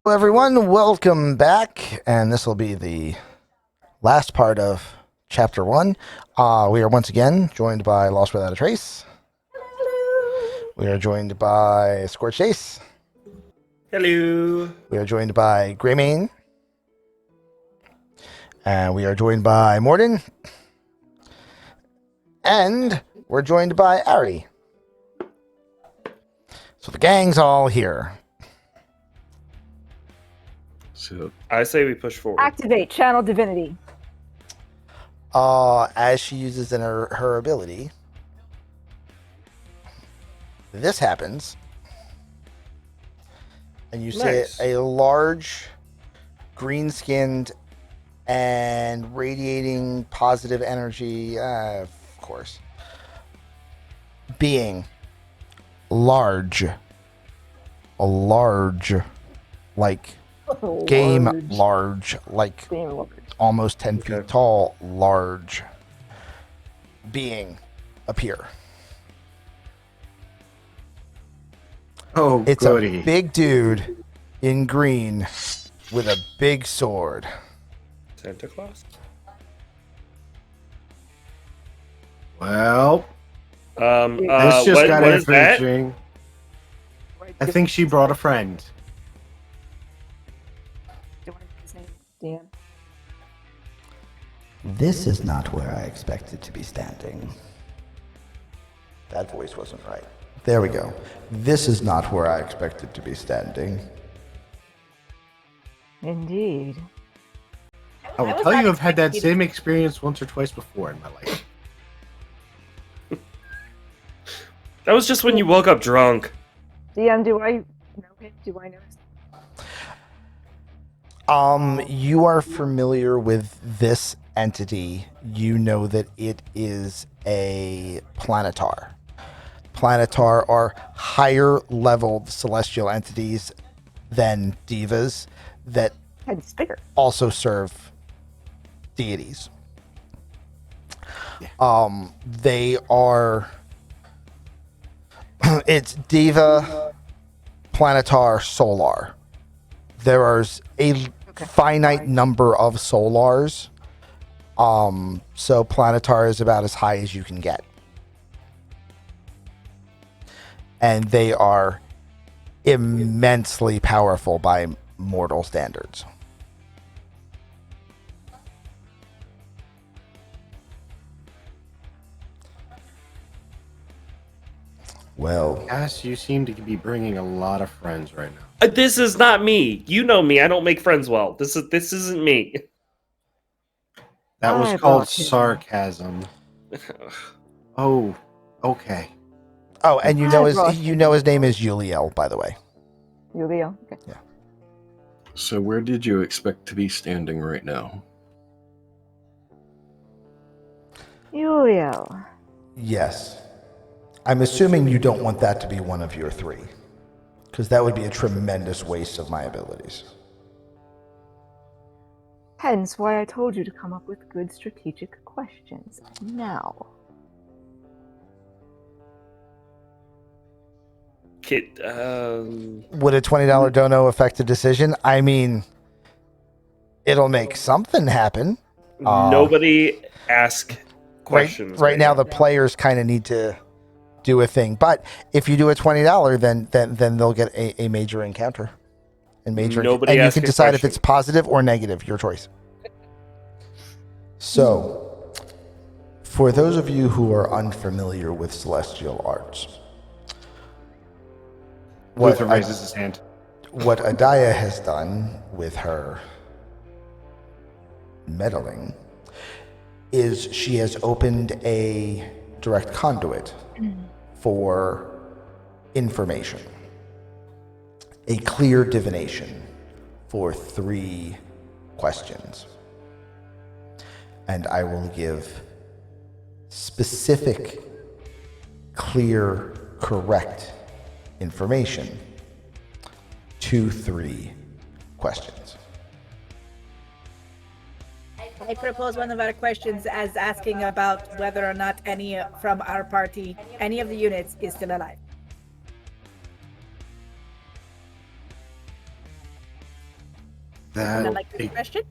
Hello, everyone. Welcome back, and this will be the last part of Chapter 1. We are once again joined by Lost Without a Trace. We are joined by Scorched Ace. Hello. We are joined by Greymane. And we are joined by Morden. And we're joined by Ari. So the gang's all here. So I say we push forward. Activate channel divinity. As she uses in her ability, this happens. And you Nice. see a large, green-skinned, and radiating positive energy, of course, being large, like game large, like Game large. almost 10 feet Okay. tall, large being appear. Oh, It's goody. a big dude in green with a big sword. Santa Claus. Well, This this just got what is that? interesting. I think she brought a friend. Do you want to say Dan? This is not where I expected to be standing. That voice wasn't right. There we go. This is not where I expected to be standing. Indeed. I will tell you, I've had that same experience once or twice before in my life. That was just when you woke up drunk. DM, do I know him? Do I know him? You are familiar with this entity. You know that it is a planetar. Planetar are higher leveled celestial entities than divas that It's bigger. also serve deities. They are it's diva, planetar, solar. There is a finite number of solars. So planetar is about as high as you can get. And they are immensely powerful by mortal standards. Well, Cass, you seem to be bringing a lot of friends right now. This is not me. You know me. I don't make friends well. This isn't me. That was I called brought him. sarcasm. Oh, okay. oh, and I brought his name is Yuliel, by the way. Julio. Okay. So where did you expect to be standing right now? Julio. Yes. I'm assuming you don't want that to be one of your three, because that would be a tremendous waste of my abilities. Hence why I told you to come up with good strategic questions. Now. Kid, Would a $20 dono affect a decision? I mean, it'll make something happen. nobody ask questions. Right now, the players kind of need to do a thing. But if you do a $20, then they'll get a major encounter. And Nobody and you ask can a decide if question. it's positive or negative, your choice. So, for those of you who are unfamiliar with celestial arts, Luther raises his hand. what Adaya has done with her meddling is she has opened a direct conduit for information, a clear divination for 3 questions. And I will give specific, clear, correct information to 3 questions. I propose one of our questions as asking about whether or not any from our party, any of the units, is still alive. That like a question?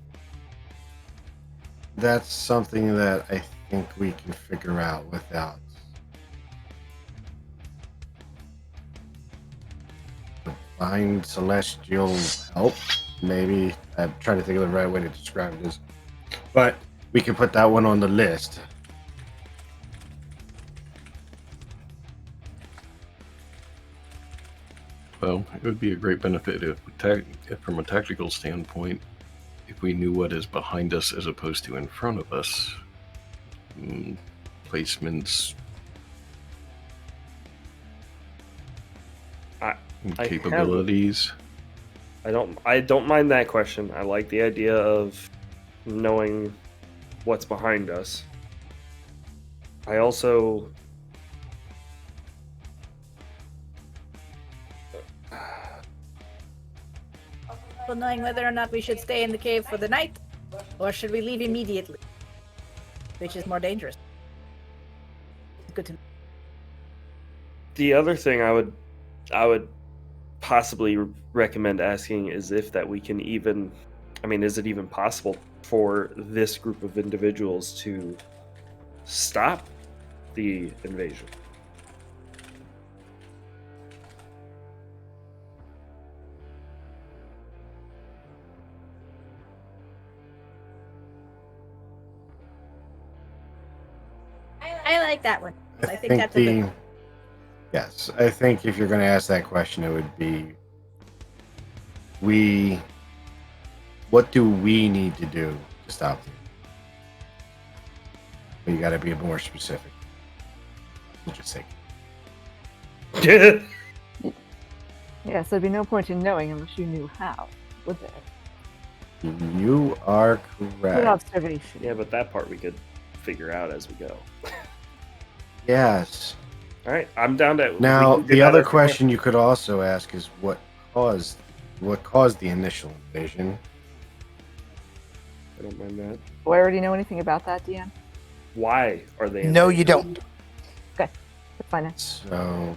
That's something that I think we can figure out without divine celestial help. Maybe I'm trying to think of the right way to describe this, but we can put that one on the list. Well, it would be a great benefit if from a tactical standpoint, if we knew what is behind us as opposed to in front of us. Placements, capabilities. I don't mind that question. I like the idea of knowing what's behind us. I also So knowing whether or not we should stay in the cave for the night, or should we leave immediately? Which is more dangerous? Good to know. the other thing I would possibly recommend asking is if that we can even, I mean, is it even possible for this group of individuals to stop the invasion? I like that one. I think that's a good one. Yes, I think if you're going to ask that question, it would be what do we need to do to stop them? But you got to be more specific. We'll just say. Yeah, so there'd be no point in knowing unless you knew how, would there? You are Good correct. observation. Yeah, but that part we could figure out as we go. Yes. All right, I'm down to. Now, we can do the that other as we go. question you could also ask is what caused the initial invasion? I don't mind that. Do I already know anything about that, Deanne? Why are they? No, you invading? don't. That's fine. Then. So,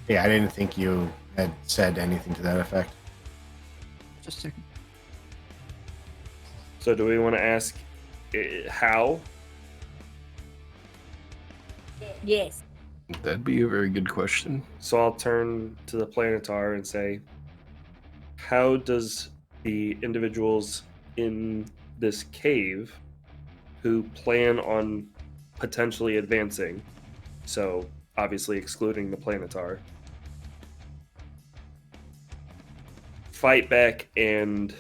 yeah, I didn't think you had said anything to that effect. Just checking. So, do we want to ask how? Yes. That'd be a very good question. So I'll turn to the Planetar and say, how does the individuals in this cave who plan on potentially advancing, so obviously excluding the Planetar, fight back and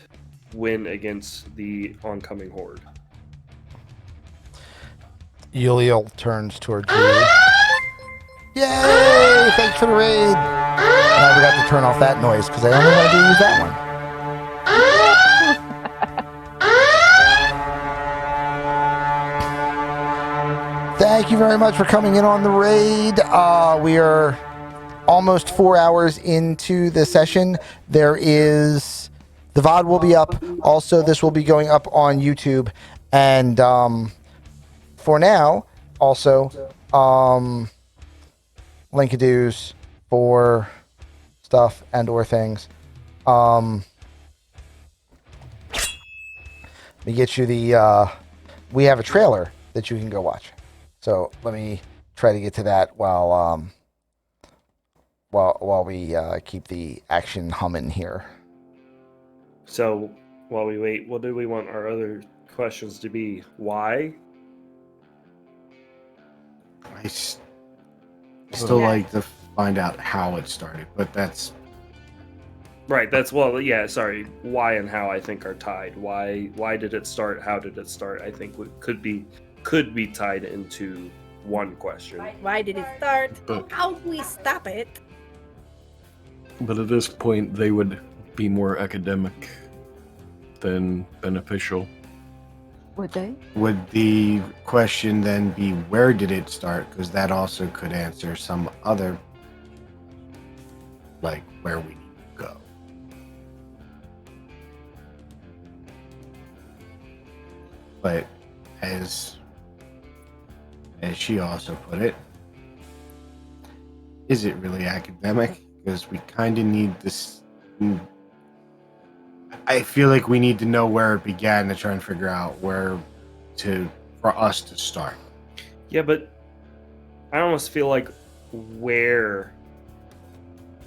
win against the oncoming horde? Yuliel turns towards you. Yay! Thanks for the raid. And I forgot to turn off that noise because I only wanted to use that one. Thank you very much for coming in on the raid. We are almost 4 hours into the session. The VOD will be up. Also, this will be going up on YouTube. And for now, also, linkadoos for stuff and or things. Let me get you the we have a trailer that you can go watch. So let me try to get to that while we keep the action humming here. So while we wait, what do we want our other questions to be? Why? I still like to find out how it started, but that's Right, that's yeah, sorry. Why and how I think are tied. Why did it start? How did it start? I think could be tied into one question. Why did it start? But- How do we stop it? But at this point, they would be more academic than beneficial. Would they? would the question then be where did it start? Because that also could answer some other, like where we need to go. But as she also put it, is it really academic? Because we kind of need this. I feel like we need to know where it began to try and figure out where for us to start. Yeah, but I almost feel like where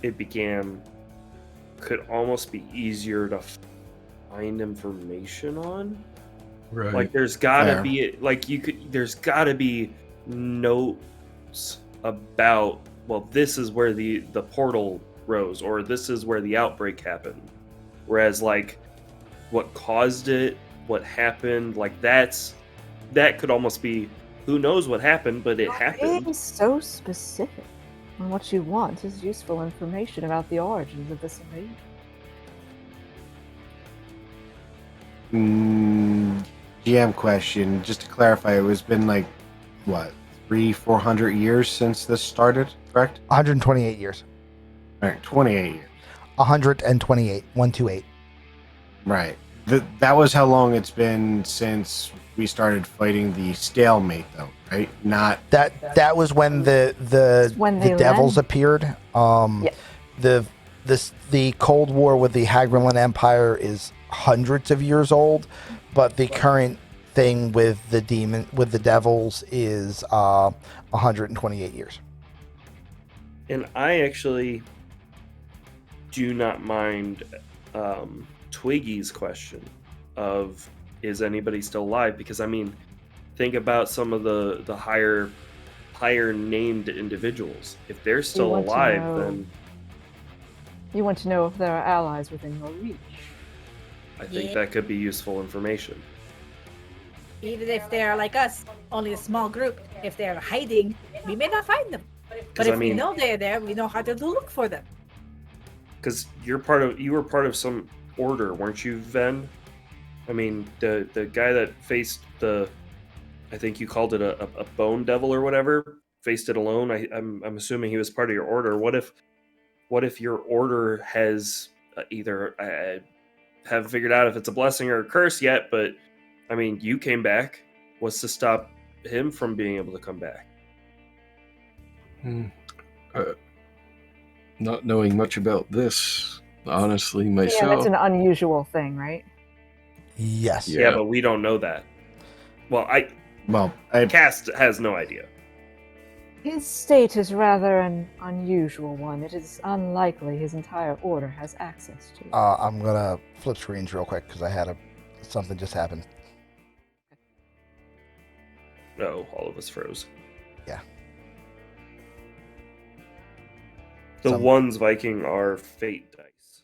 it began could almost be easier to find information on. Right. Like there's gotta Fair. be there's gotta be notes about, well, this is where the portal rose, or this is where the outbreak happened. Whereas like what caused it, what happened, like that could almost be, who knows what happened, but it happened. Being so specific on what you want is useful information about the origins of this invasion. GM question, just to clarify, it was been like, what, 300-400 years since this started, correct? 128 years. All right, 28 years. 128. 128. Right. That was how long it's been since we started fighting the stalemate, though, right? Not That was when the When they devils land? appeared. Yeah. The Cold War with the Haegrillon Empire is hundreds of years old, but the current thing with the devils is 128 years. And I actually do not mind Twiggy's question of, is anybody still alive? Because I mean, think about some of the higher named individuals. If they're still want to alive, know- then You want to know if there are allies within your reach. I think Yeah. that could be useful information. Even if they're like us, only a small group, if they're hiding, we may not find them. But I if we mean- know they're there, we know how to look for them. Because you were part of some order, weren't you, Ven? I mean, the guy that faced I think you called it a bone devil or whatever, faced it alone. I'm assuming he was part of your order. What if your order has either haven't figured out if it's a blessing or a curse yet, but I mean, you came back. What's to stop him from being able to come back? Not knowing much about this, honestly, Yeah, that's myself. an unusual thing, right? Yes. Yeah. Yeah, but we don't know that. Well, well, Cast has no idea. His state is rather an unusual one. It is unlikely his entire order has access to it. I'm gonna flip screens real quick because I had something just happened. No, all of us froze. Yeah. The ones Viking are fate dice.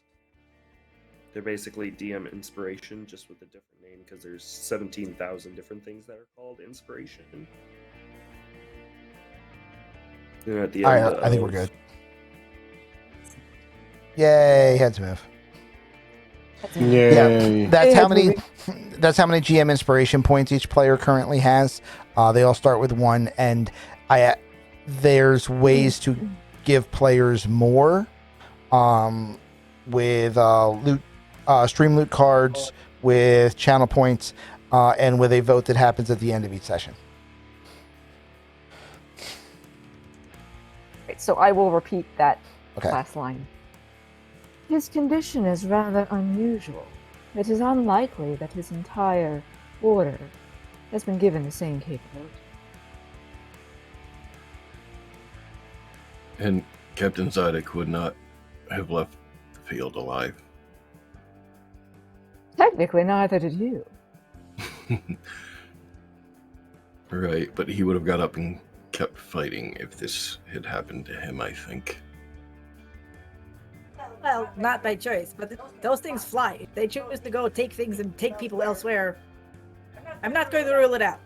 They're basically DM inspiration, just with a different name, because there's 17,000 different things that are called inspiration. And at the All end, right, I think we're good. Yay, heads move. yay. That's how Hey, many. That's how many GM inspiration points each player currently has. They all start with 1, and there's ways to give players more, with loot, stream loot cards, with channel points, and with a vote that happens at the end of each session. So I will repeat that Okay. last line. His condition is rather unusual. It is unlikely that his entire order has been given the same capability. And Captain Zydek would not have left the field alive. Technically, neither did you. Right, but he would have got up and kept fighting if this had happened to him, I think. Well, not by choice, but those things fly. If they choose to go take things and take people elsewhere, I'm not going to rule it out.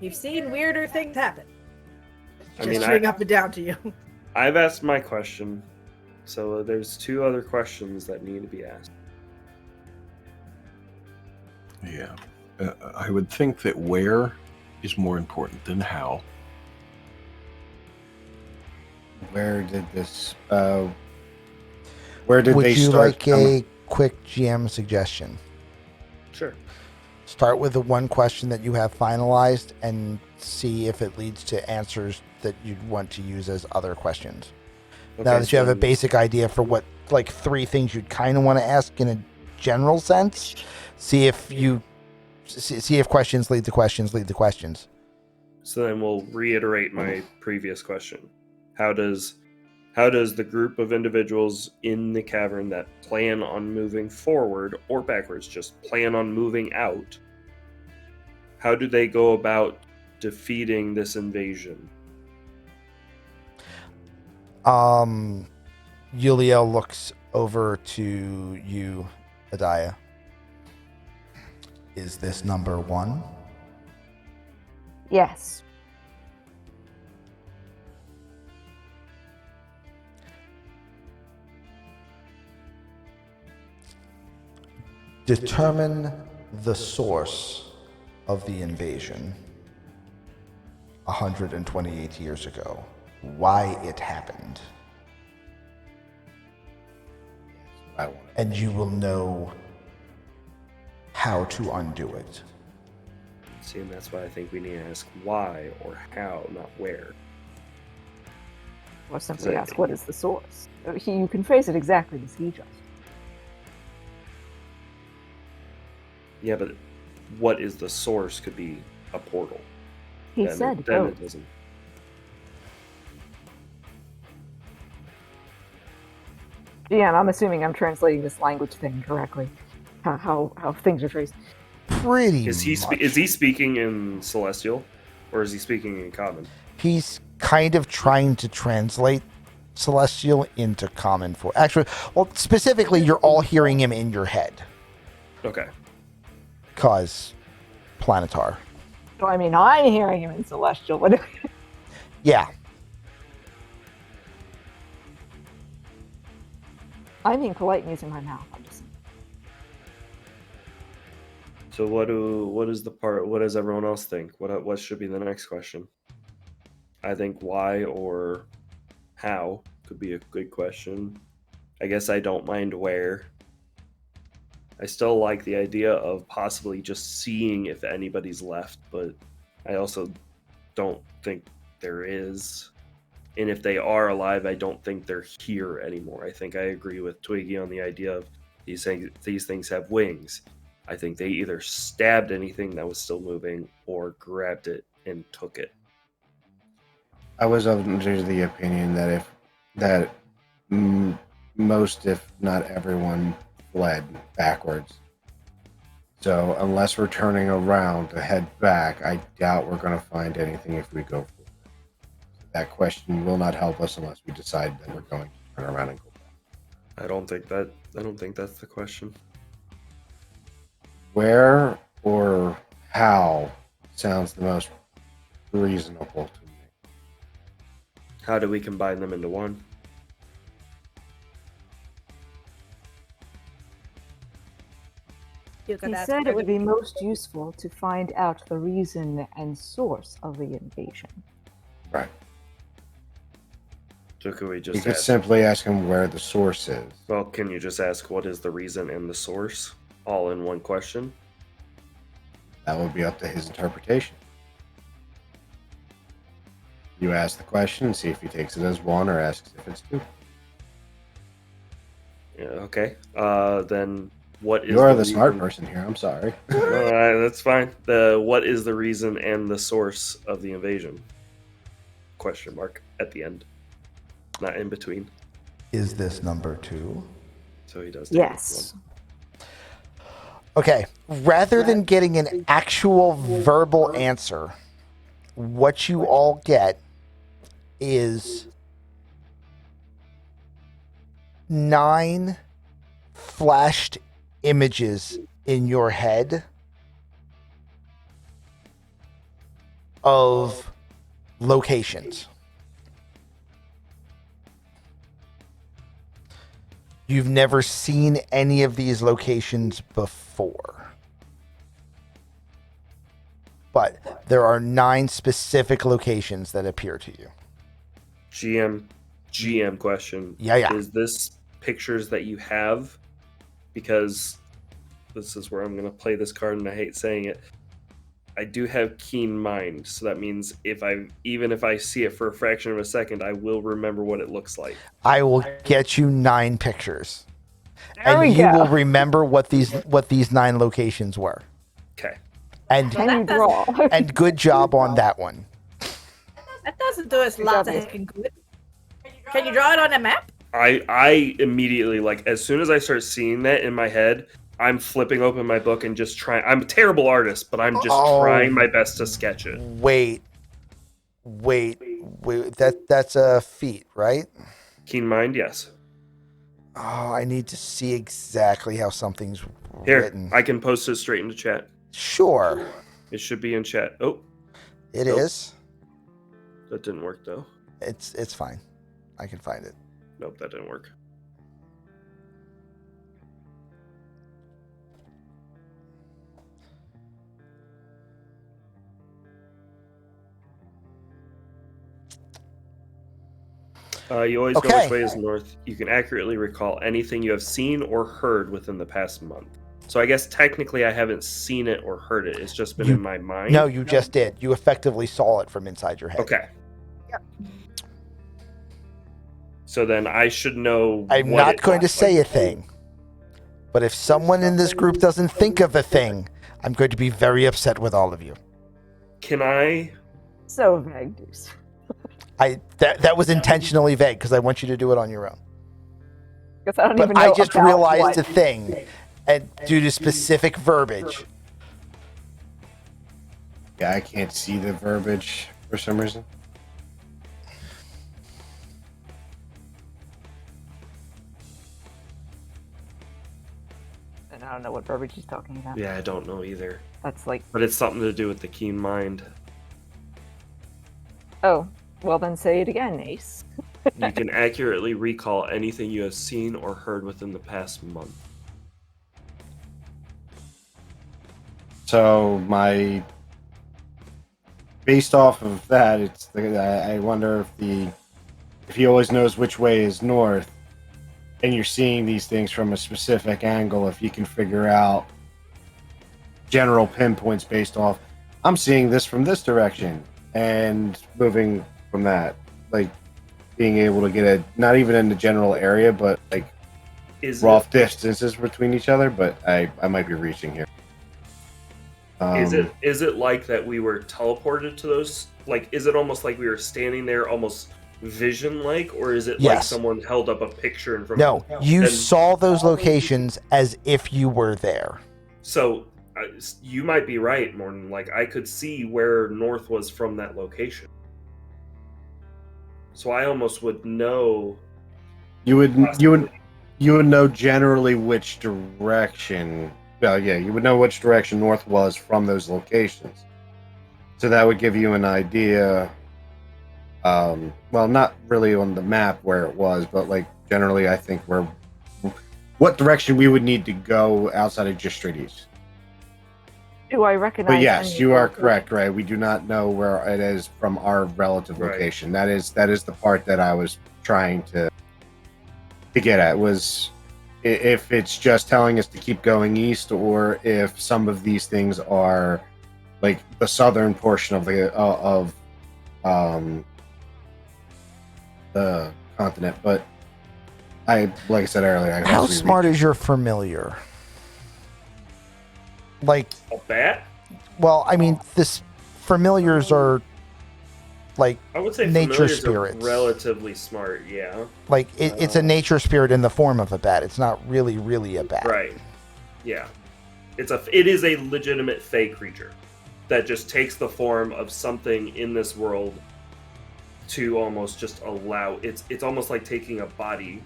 We've seen weirder things happen. I Just mean, chewing up and down to you. I've asked my question, so there's 2 other questions that need to be asked. Yeah. I would think that where is more important than how. Where did this? Where did Would they you start? like a quick GM suggestion? Sure. Start with the one question that you have finalized and see if it leads to answers that you'd want to use as other questions. Now Okay, that you have a so- basic idea for what, like 3 things you'd kind of want to ask in general sense. See if questions lead to questions lead to questions. So then we'll reiterate my previous question. How does the group of individuals in the cavern that plan on moving forward or backwards, just plan on moving out, how do they go about defeating this invasion? Yuliel looks over to you, Adaya. Is this number 1? Yes. Determine the source of the invasion 128 years ago. Why it happened. I want And you will know how to undo it. See, and that's why I think we need to ask why or how, not where. Or simply ask, what is the source? You can phrase it exactly as he just. Yeah, but what is the source could be a portal. He Then said it, then both. it doesn't. Yeah, and I'm assuming I'm translating this language thing correctly. How things are phrased. Pretty Is he much. is he speaking in Celestial, or is he speaking in Common? He's kind of trying to translate Celestial into Common for. Actually, well, specifically, you're all hearing him in your head. Okay. Cause Planetar. So, I mean, I'm hearing him in Celestial, but Yeah. I'm being polite and using my mouth. I'm just. So what does everyone else think? What should be the next question? I think why or how could be a good question. I guess I don't mind where. I still like the idea of possibly just seeing if anybody's left, but I also don't think there is. And if they are alive, I don't think they're here anymore. I think I agree with Twiggy on the idea of these things have wings. I think they either stabbed anything that was still moving or grabbed it and took it. I was under the opinion that most, if not everyone, fled backwards. So unless we're turning around to head back, I doubt we're going to find anything if we go forward. That question will not help us unless we decide that we're going to turn around and go back. I don't think that's the question. Where or how sounds the most reasonable to me. How do we combine them into one? You could He ask said her it would to- be most useful to find out the reason and source of the invasion. Right. So could we You just could ask, simply ask him where the source is. well, can you just ask what is the reason and the source all in one question? That would be up to his interpretation. You ask the question and see if he takes it as one or asks if it's two. Yeah, okay. Then what is You are the reason- smart person here. I'm sorry. No, that's fine. What is the reason and the source of the invasion? Question mark at the end, not in between. Is this number 2? So he does. take Yes. Okay. Rather than getting an actual verbal answer, what you all get is 9 flashed images in your head of locations. You've never seen any of these locations before. But there are 9 specific locations that appear to you. GM question. Yeah. Is this pictures that you have? Because this is where I'm going to play this card, and I hate saying it. I do have keen mind, so that means even if I see it for a fraction of a second, I will remember what it looks like. I will get you 9 pictures. There we and you go. will remember what these 9 locations were. Okay. And Can you draw? and good job on that one. That doesn't do us lots of heckin' good. Can you draw it on a map? I immediately, like, as soon as I start seeing that in my head, I'm flipping open my book and just trying. I'm a terrible artist, but I'm just trying my best to sketch it. Wait. That's a feat, right? Keen mind, yes. Oh, I need to see exactly how something's Here, written. I can post it straight into chat. Sure. It should be in chat. Oh, It Nope. is. that didn't work though. It's fine. I can find it. Nope, that didn't work. You always know Okay. which way is north. You can accurately recall anything you have seen or heard within the past month. So I guess technically I haven't seen it or heard it. It's just been You- in my mind. No, you just did. You effectively saw it from inside your head. Okay. So then I should know. I'm what not it going to looks say like. a thing. But if someone in this group doesn't think of a thing, I'm going to be very upset with all of you. Can I? So vague, Deuce. That was intentionally vague because I want you to do it on your own. Because I don't But even know I just about realized what. a thing, and due to specific verbiage. Yeah, I can't see the verbiage for some reason. And I don't know what verbiage he's talking about. Yeah, I don't know either. That's like, But it's something to do with the keen mind. oh, well then say it again, Ace. You can accurately recall anything you have seen or heard within the past month. So based off of that, I wonder if he always knows which way is north, and you're seeing these things from a specific angle, if you can figure out general pinpoints based off, I'm seeing this from this direction, and moving from that, like being able to get a not even in the general area, but like Is rough distances between each other. But I might be reaching here. Is it like that we were teleported to those? Like, is it almost like we were standing there, almost vision-like, or is it like Yes. someone held up a picture in front? No, you And- saw those locations as if you were there. So you might be right, Morton. Like, I could see where north was from that location. So I almost would know. You would know generally which direction. Well, yeah, you would know which direction north was from those locations. So that would give you an idea. Well, not really on the map where it was, but like generally, I think what direction we would need to go outside of just straight east. Do I recognize? But yes, any you are local- correct, right? We do not know where it is from our relative Right. location. That is the part that I was trying to get at, was if it's just telling us to keep going east, or if some of these things are like the southern portion of the continent. But like I said earlier, I How smart is your familiar? Like, A bat? well, I mean, this familiars are like I would say Nature familiars spirits. are relatively smart. Yeah. it's a nature spirit in the form of a bat. It's not really a bat. Right. Yeah. It is a legitimate fey creature that just takes the form of something in this world to almost just allow it's almost like taking a body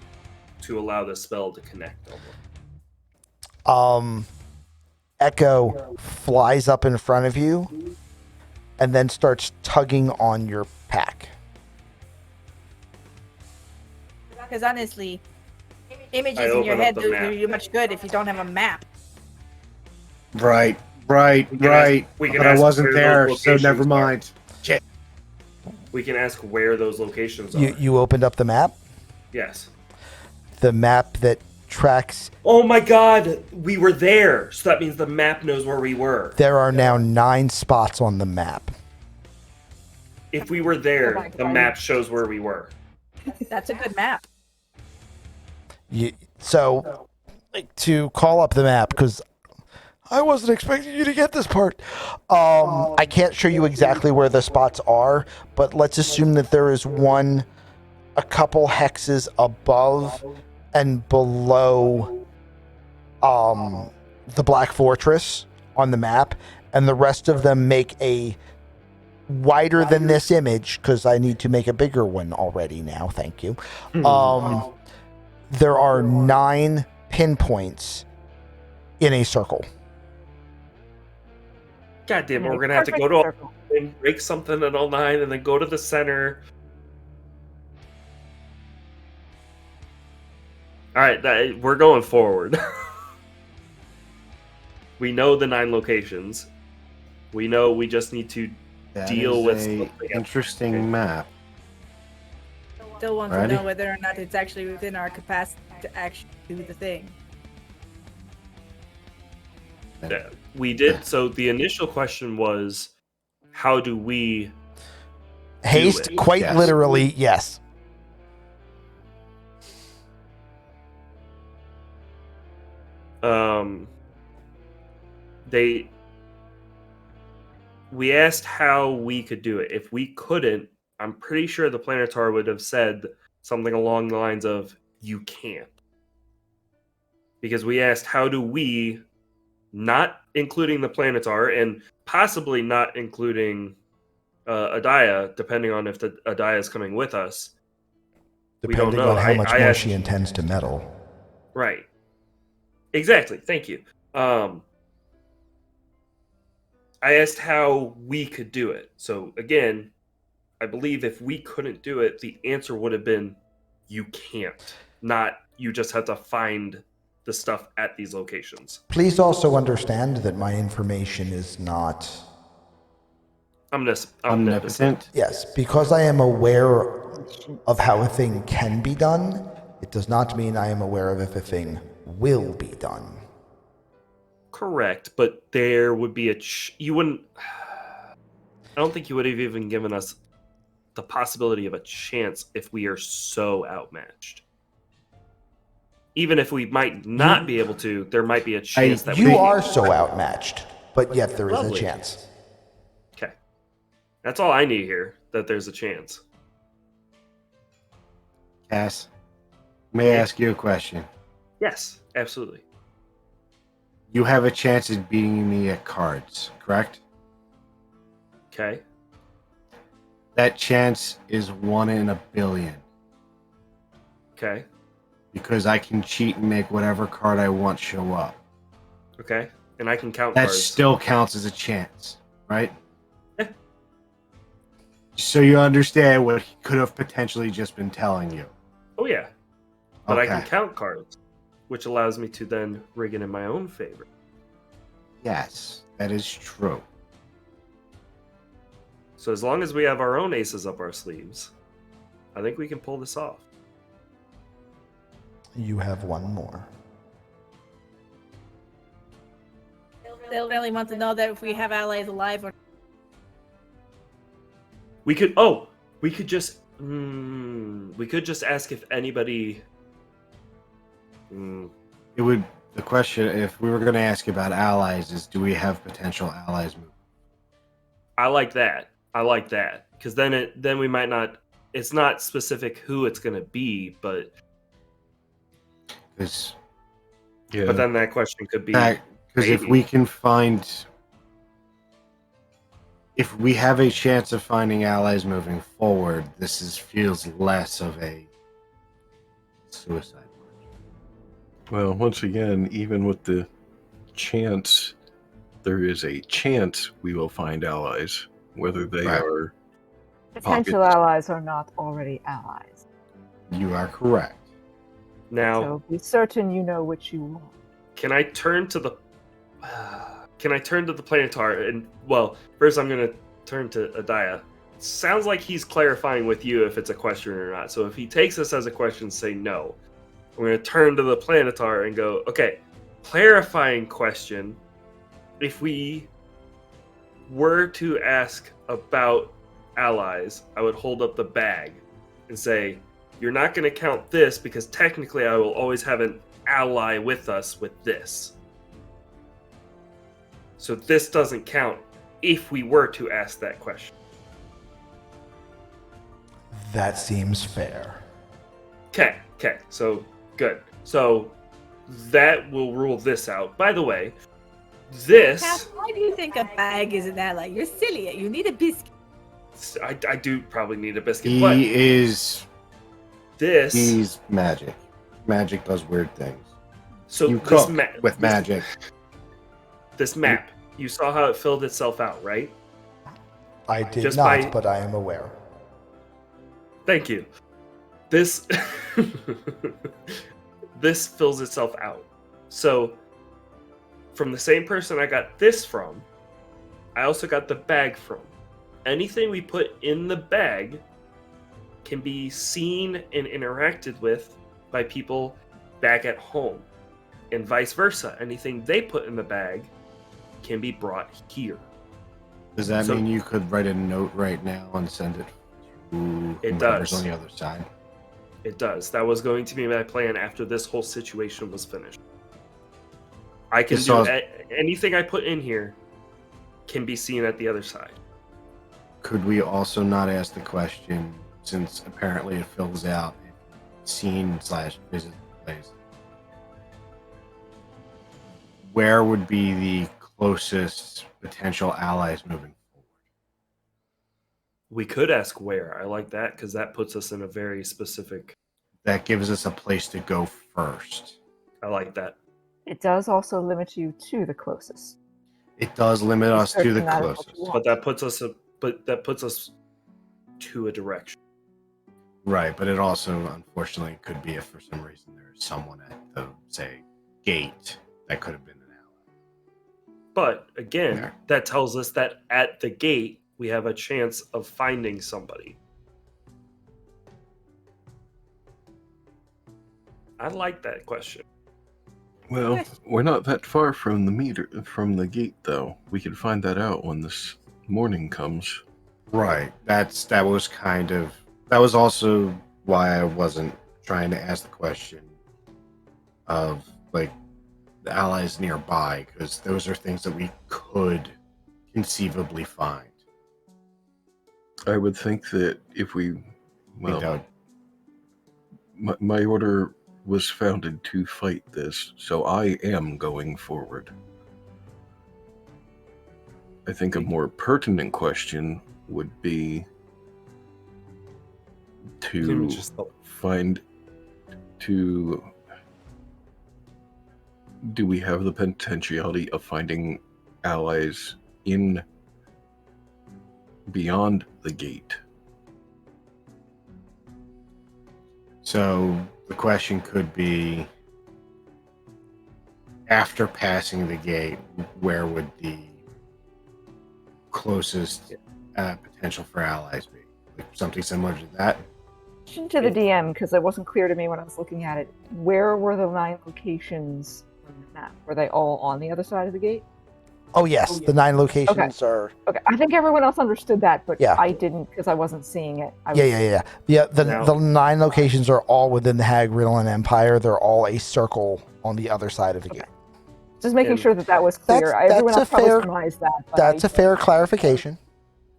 to allow the spell to connect almost. Echo flies up in front of you and then starts tugging on your pack. Because honestly, images I in your open up head the don't map. do you much good if you don't have a map. Right. We can But I ask wasn't where there, those so locations never are. mind. We can ask where those locations are. You opened up the map? Yes. The map that tracks. Oh my god, we were there. So that means the map knows where we were. There are now 9 spots on the map. If we were there, the map shows where we were. That's a good map. So like to call up the map because I wasn't expecting you to get this part. I can't show you exactly where the spots are, but let's assume that there is one a couple hexes above and below the Black Fortress on the map, and the rest of them make a wider than this image because I need to make a bigger one already now. Thank you. There are 9 pinpoints in a circle. God damn it, In a we're gonna have to go perfect to all circle. and break something at all 9 and then go to the center. Alright, we're going forward. We know the 9 locations. We know we just need to That deal is with a something. interesting Okay. map. Still want Ready? to know whether or not it's actually within our capacity to actually do the thing. Yeah, we did. So the initial question was, how do we Haste, it. quite Yes. literally, yes. We asked how we could do it. If we couldn't, I'm pretty sure the Planetar would have said something along the lines of, you can't. Because we asked, how do we, not including the Planetar, and possibly not including Adaya, depending on if the Adaya is coming with us. We don't Depending know. on how much I more asked- she intends to meddle. Right. Exactly. Thank you. I asked how we could do it. So again, I believe if we couldn't do it, the answer would have been you can't. Not you just have to find the stuff at these locations. Please also understand that my information is not... Omnipotent. Yes, because I am aware of how a thing can be done, it does not mean I am aware of if a thing will be done. Correct, but there would be you wouldn't. I don't think you would have even given us the possibility of a chance if we are so outmatched. Even if we might not be able to, there might be a chance that You we are so outmatched, but yet there is a Lovely. chance. Okay, that's all I need here. That there's a chance. Cass, may I ask you a question? Yes, absolutely. You have a chance at beating me at cards, correct? Okay. That chance is 1 in a billion. Okay. Because I can cheat and make whatever card I want show up. Okay. And I can count That cards. still counts as a chance, right? Yeah. So you understand what he could have potentially just been telling you. Oh yeah. But I can Okay. count cards, which allows me to then rig it in my own favor. Yes, that is true. So as long as we have our own aces up our sleeves, I think we can pull this off. You have one more. They'll really want to know that if we have allies alive or We could just ask if anybody It would. The question, if we were going to ask about allies, is do we have potential allies moving? I like that. Because then we might not. It's not specific who it's going to be, but Because Yeah. then that question could be if maybe. we can find, if we have a chance of finding allies moving forward, feels less of a suicide. Well, once again, even with the chance, there is a chance we will find allies, whether they Right. are Potential Pockets. allies are not already allies. You are correct. Now, So be certain you know what you want. can I turn to the Planetar? And well, first I'm going to turn to Adaya. Sounds like he's clarifying with you if it's a question or not. So if he takes this as a question, say no. I'm going to turn to the Planetar and go, okay, clarifying question. If we were to ask about allies, I would hold up the bag and say, you're not going to count this because technically I will always have an ally with us with this. So this doesn't count if we were to ask that question. That seems fair. Okay, so good. So that will rule this out. By the way, this... Cap, why do you think a bag is an ally? You're silly. You need a biscuit. I do probably need a biscuit, but He's this... magic. Magic does weird things. So You this cook with magic. This map, you saw how it filled itself out, right? I did Just not, by- but I am aware. Thank you. This this fills itself out. So from the same person I got this from, I also got the bag from. Anything we put in the bag can be seen and interacted with by people back at home. And vice versa. Anything they put in the bag can be brought here. Does that So- mean you could write a note right now and send it to It whoever's does. on the other side? It does. That was going to be my plan after this whole situation was finished. I can Just do so- anything I put in here can be seen at the other side. Could we also not ask the question, since apparently it fills out scene/visit place? Where would be the closest potential allies moving forward? We could ask where. I like that because that puts us in a very specific. That gives us a place to go first. I like that. It does also limit you to the closest. It does limit us to the Certain that is what closest. you want. But that puts us to a direction. Right, but it also, unfortunately, could be if for some reason there's someone at the, say, gate that could have been an ally. But again, Yeah. that tells us that at the gate we have a chance of finding somebody. I like that question. Well, we're not that far from the gate, though. We could find that out when this morning comes. Right. That was also why I wasn't trying to ask the question of like the allies nearby, because those are things that we could conceivably find. I would think that if we, That well, my order was founded to fight this, so I am going forward. I think a more pertinent question would be to do we have the potentiality of finding allies in beyond the gate? So the question could be, after passing the gate, where would the closest potential for allies be? Like something similar to that? Question to the DM, because it wasn't clear to me when I was looking at it. Where were the 9 locations on the map? Were they all on the other side of the gate? Oh yes, the 9 locations are. Okay, I think everyone else understood that, but Yeah. I didn't because I wasn't seeing it. Yeah. The 9 locations are all within the Haegrillon Empire. They're all a circle on the other side of the gate. Just making And sure that was clear. Everyone that's else a probably fair- surmised that. but That's I- a fair clarification.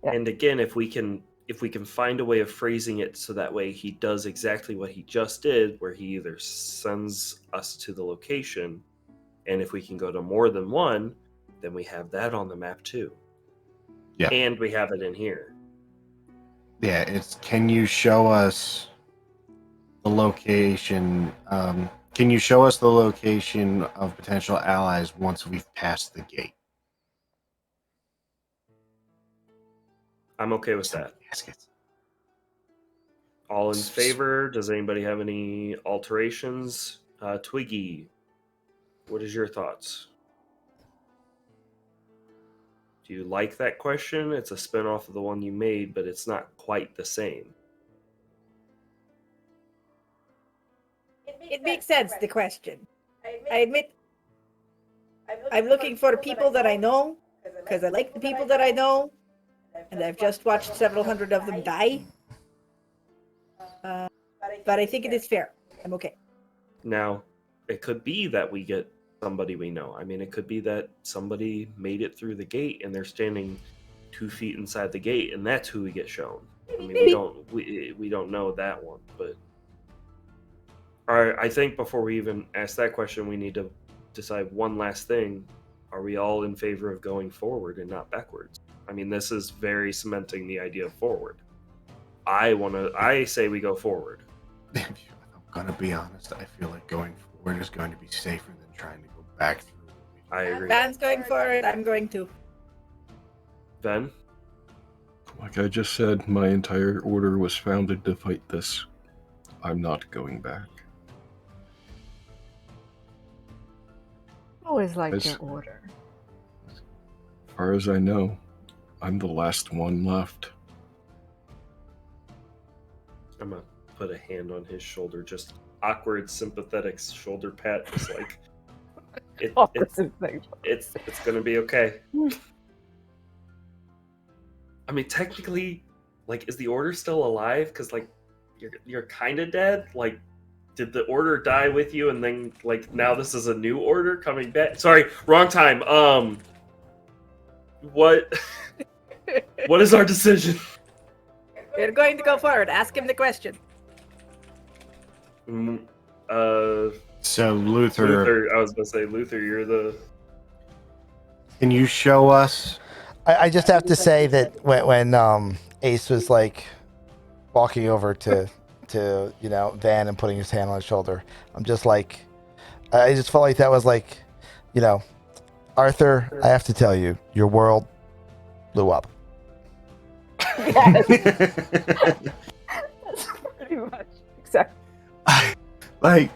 Yeah. And again, if we can find a way of phrasing it so that way he does exactly what he just did, where he either sends us to the location, and if we can go to more than one, then we have that on the map too. Yeah. And we have it in here. Yeah, can you show us the location? Can you show us the location of potential allies once we've passed the gate? I'm okay with that. Yes. All in favor? Does anybody have any alterations? Twiggy, what is your thoughts? Do you like that question? It's a spin-off of the one you made, but it's not quite the same. It makes sense, the question. I admit, I'm looking for people that I know, because I like the people that I know, and I've just watched several hundred of them die. but I think it is fair. I'm okay. Now, it could be that we get somebody we know. I mean, it could be that somebody made it through the gate and they're standing 2 feet inside the gate, and that's who we get shown. I mean, we don't know that one, but I think before we even ask that question, we need to decide one last thing. Are we all in favor of going forward and not backwards? I mean, this is very cementing the idea of forward. I say we go forward. I'm gonna be honest. I feel like going forward is going to be safer than trying to go back through. I agree. Van's going forward. I'm going to. Ven? Like I just said, my entire order was founded to fight this. I'm not going back. Always liked As- your order. As far as I know, I'm the last one left. I'm gonna put a hand on his shoulder, just awkward, sympathetic shoulder pat, just like it's gonna be okay. I mean, technically, like, is the order still alive? Because like, you're kind of dead. Like, did the order die with you, and then like now this is a new order coming back? Sorry, wrong time. What? What is our decision? We're going to go forward. Ask him the question. So Luther, I was gonna say Luther. You're the. can you show us? I just have to say that when Ace was like walking over to Van and putting his hand on his shoulder, I'm just like, I just felt like that was like, Arthur, I have to tell you, your world blew up. That's pretty much exactly. Like,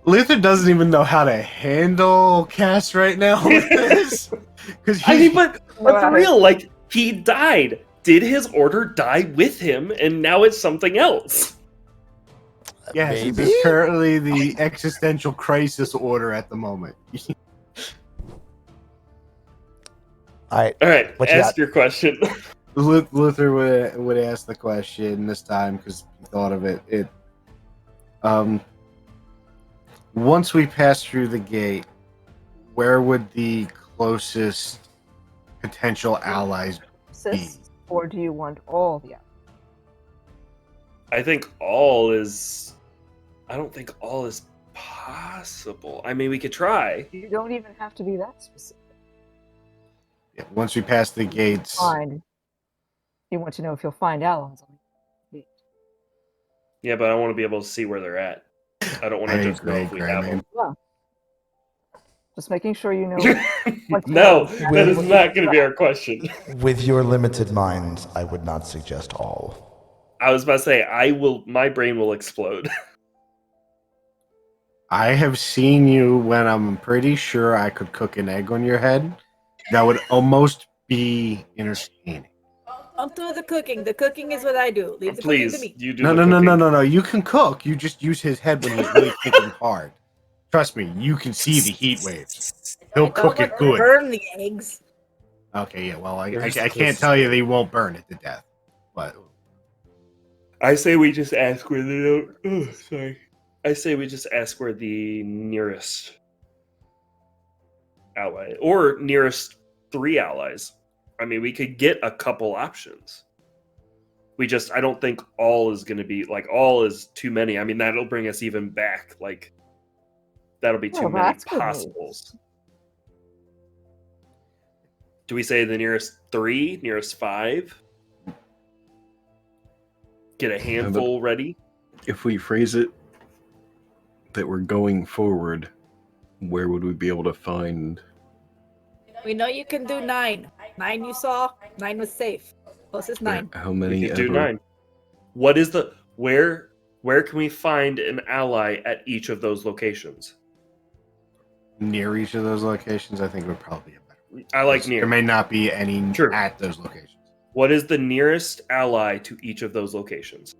Luther doesn't even know how to handle Cass right now with this. Because I mean, but for real, like, he died. Did his order die with him, and now it's something else? yes, Maybe? it's currently the existential crisis order at the moment. All right. All right, What you ask got? your question. Luther would ask the question this time because he thought of it. Once we pass through the gate, where would the closest potential allies be? Or do you want all the I think all is. I don't think all is possible. I mean, we could try. You don't even have to be that specific. Yeah, once we pass the gates, Fine. You want to know if you'll find allies on the gate. Yeah, but I want to be able to see where they're at. I don't want I to just know agree, if we Graham, have man. them. Well, just making sure you know. what No, to that is not going to be our question. With your limited minds, I would not suggest all. I was about to say, my brain will explode. I have seen you when I'm pretty sure I could cook an egg on your head. That would almost be entertaining. Don't do the cooking. The cooking is what I do. Leave the cooking to Please, me. you do No, the no, no, cooking. no, no, no. You can cook. You just use his head when he's really thinking hard. Trust me, you can see the heat waves. He'll cook it good. Burn the eggs. Okay, yeah. Well, I There's can't this- tell you they won't burn it to death, but I say we just ask where they don't. Oh, sorry. I say we just ask where the nearest ally or nearest 3 allies. I mean, we could get a couple options. I don't think all is going to be like all is too many. I mean, that'll bring us even back. Like, that'll be too Oh, many that's good news. possibles. Do we say the nearest 3, nearest 5? Get a handful ready. If we phrase it that we're going forward, where would we be able to find? We know you can do 9. 9 you saw. 9 was safe. Closest 9. How We many could do ever? 9. What is the where can we find an ally at each of those locations? near each of those locations, I think would probably be better. I like There near. may not be any Sure. at those locations. What is the nearest ally to each of those locations?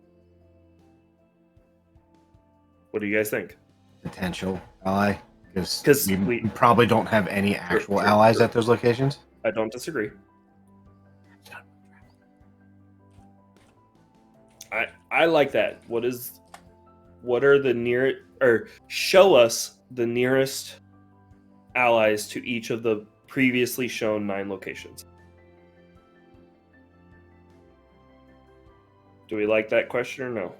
What do you guys think? Potential ally, 'Cause because we we- probably don't have any actual sure, allies sure. at those locations. I don't disagree. I like that. What is what are the near or show us the nearest allies to each of the previously shown 9 locations. Do we like that question or no?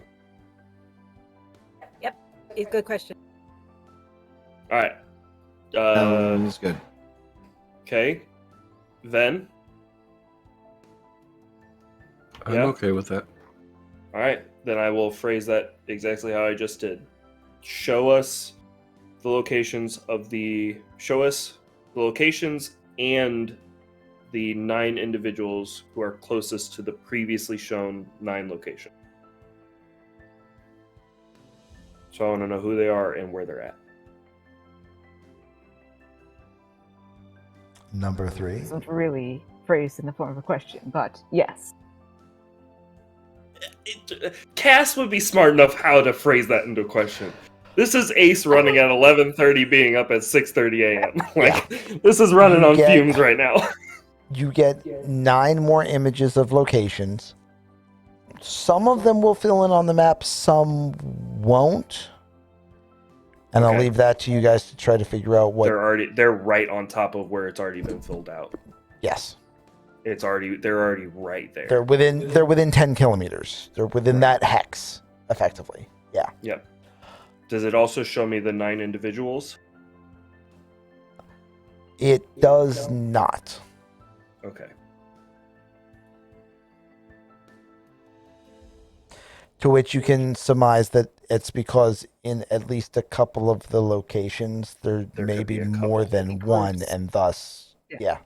Yep, it's a good question. All right. It's good. Okay. Then. I'm Yeah. okay with that. All right. Then I will phrase that exactly how I just did. Show us the locations and the 9 individuals who are closest to the previously shown 9 location. So I want to know who they are and where they're at. Number 3. It isn't really phrased in the form of a question, but yes. Cass would be smart enough how to phrase that into a question. This is Ace running at 11:30, being up at 6:30 a.m. This is running on fumes right now. You get 9 more images of locations. Some of them will fill in on the map, some won't. And I'll leave that to you guys to try to figure out what. They're right on top of where it's already been filled out. Yes. They're already right there. They're within 10 kilometers. They're within that hex, effectively. Yeah. Yep. Does it also show me the 9 individuals? It does not. Okay. To which you can surmise that it's because in at least a couple of the locations there may could be be a more couple than one, and thus, yeah.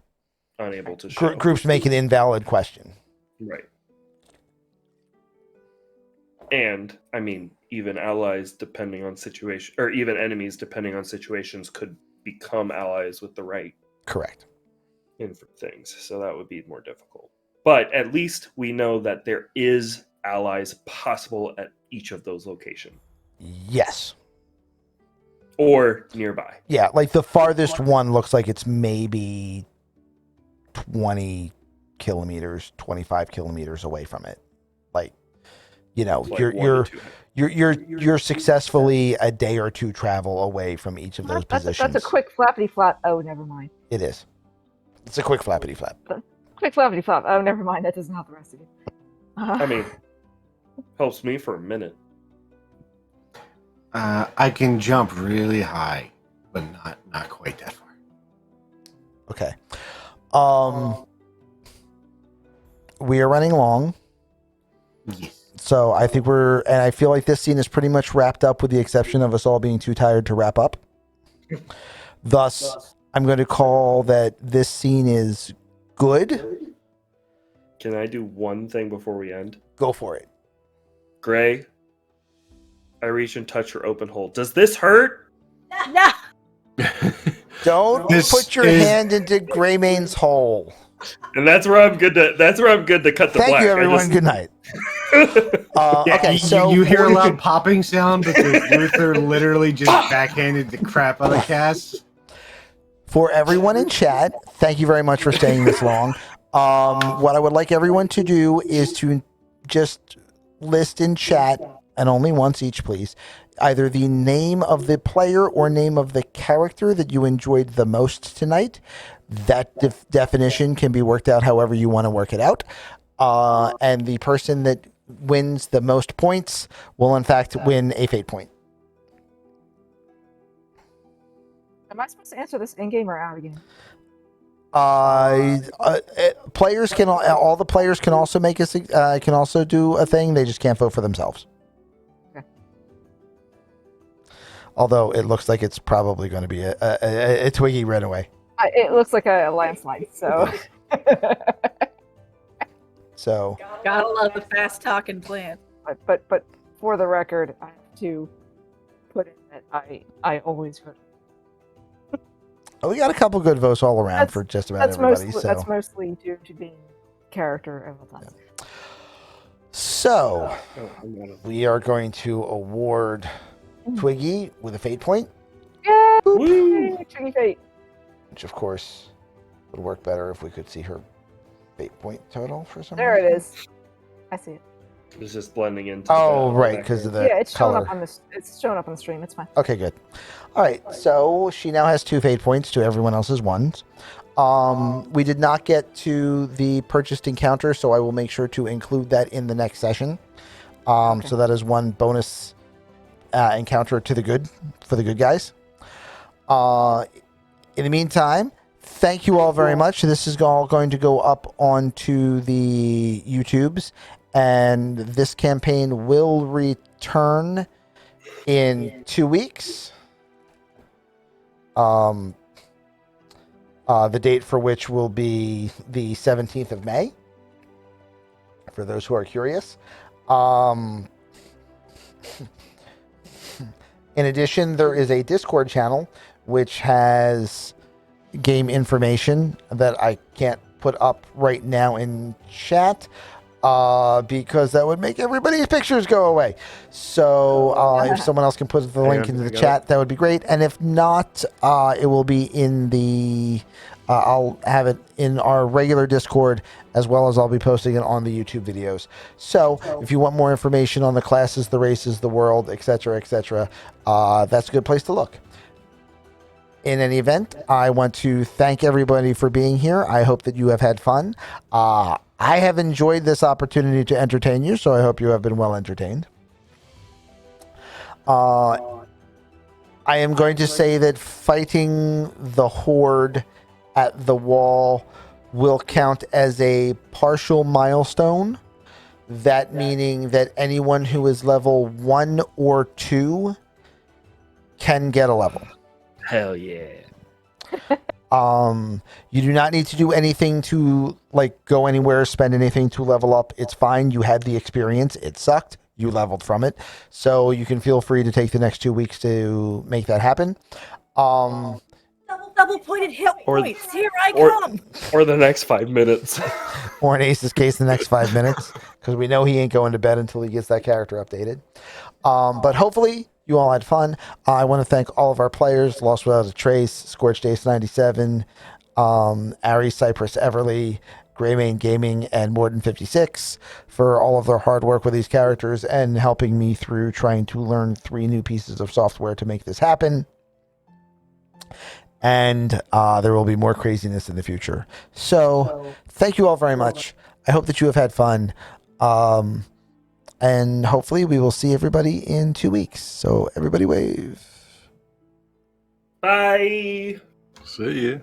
Unable to show. Groups make an invalid question. Right. And, I mean, even allies, depending on situation, or even enemies, depending on situations, could become allies with the right Correct. things. So that would be more difficult. But at least we know that there is allies possible at each of those locations. Yes. Or nearby. Yeah, like the farthest one looks like it's maybe 20 kilometers, 25 kilometers away from it. Like, you know, Like you're successfully a day or two travel away from each of those positions. That's a quick flappity flap. Oh, never mind. It is. It's a quick flappity flap. Quick flappity flap. Oh, never mind. That doesn't help the rest of you. I mean, helps me for a minute. I can jump really high, but not quite that far. Okay. We are running long. Yes. So I think I feel like this scene is pretty much wrapped up with the exception of us all being too tired to wrap up. Thus, I'm going to call that this scene is good. Can I do one thing before we end? Go for it. Gray, I reach and touch her open hole. Does this hurt? No. Don't put your hand into Greymane's hole. And that's where I'm good to cut the black. Thank you, everyone. Good night. Okay, so you hear a loud popping sound because Luther literally just backhanded the crap out of Cass. For everyone in chat, thank you very much for staying this long. What I would like everyone to do is to just list in chat, and only once each, please, either the name of the player or name of the character that you enjoyed the most tonight. That definition can be worked out however you want to work it out. And the person that wins the most points will, in fact, win a fate point. Am I supposed to answer this in-game or out-of-game? Players can all the players can also can also do a thing. They just can't vote for themselves. Okay. Although it looks like it's probably going to be a Twiggy runaway. It looks like a landslide. So. So. Gotta love the fast talking plan. But for the record, I have to put in that I always vote. We got a couple good votes all around for just about everybody. That's mostly due to being character of the time. So, we are going to award Twiggy with a fate point. Yeah, Twiggy fate. Which, of course, would work better if we could see her fate point total for some There reason. it is. I see it. It's just blending into. Oh, the right, because of background. the It's showing color. up on this. It's showing up on the stream. It's fine. Okay, good. All right, so she now has 2 fate points to everyone else's 1s. We did not get to the purchased encounter, so I will make sure to include that in the next session. Okay. So that is 1 bonus encounter to the good for the good guys. In the meantime, thank you all very much. This is all going to go up onto the YouTubes, and this campaign will return in 2 weeks. The date for which will be the 17th of May, for those who are curious. In addition, there is a Discord channel which has game information that I can't put up right now in chat because that would make everybody's pictures go away. So if someone else can put the link into the chat, that would be great. And if not, it will be in the... I'll have it in our regular Discord, as well as I'll be posting it on the YouTube videos. So if you want more information on the classes, the races, the world, etc., that's a good place to look. In any event, I want to thank everybody for being here. I hope that you have had fun. I have enjoyed this opportunity to entertain you, so I hope you have been well entertained. I am going to say that fighting the Horde at the wall will count as a partial milestone. That meaning that anyone who is level 1 or 2 can get a level. Hell yeah. You do not need to do anything to go anywhere, spend anything to level up. It's fine. You had the experience. It sucked. You leveled from it. So you can feel free to take the next 2 weeks to make that happen. Double pointed hit points. Here I come. Or the next 5 minutes. Or in Ace's case, the next 5 minutes, because we know he ain't going to bed until he gets that character updated. But hopefully you all had fun. I want to thank all of our players: Lost Without a Trace, Scorched Ace 97, Ari Cypress Everly, Greymane Gaming, and Morden 56 for all of their hard work with these characters and helping me through trying to learn 3 new pieces of software to make this happen. And there will be more craziness in the future. So thank you all very much. I hope that you have had fun. And hopefully we will see everybody in 2 weeks. So everybody wave. Bye. See ya.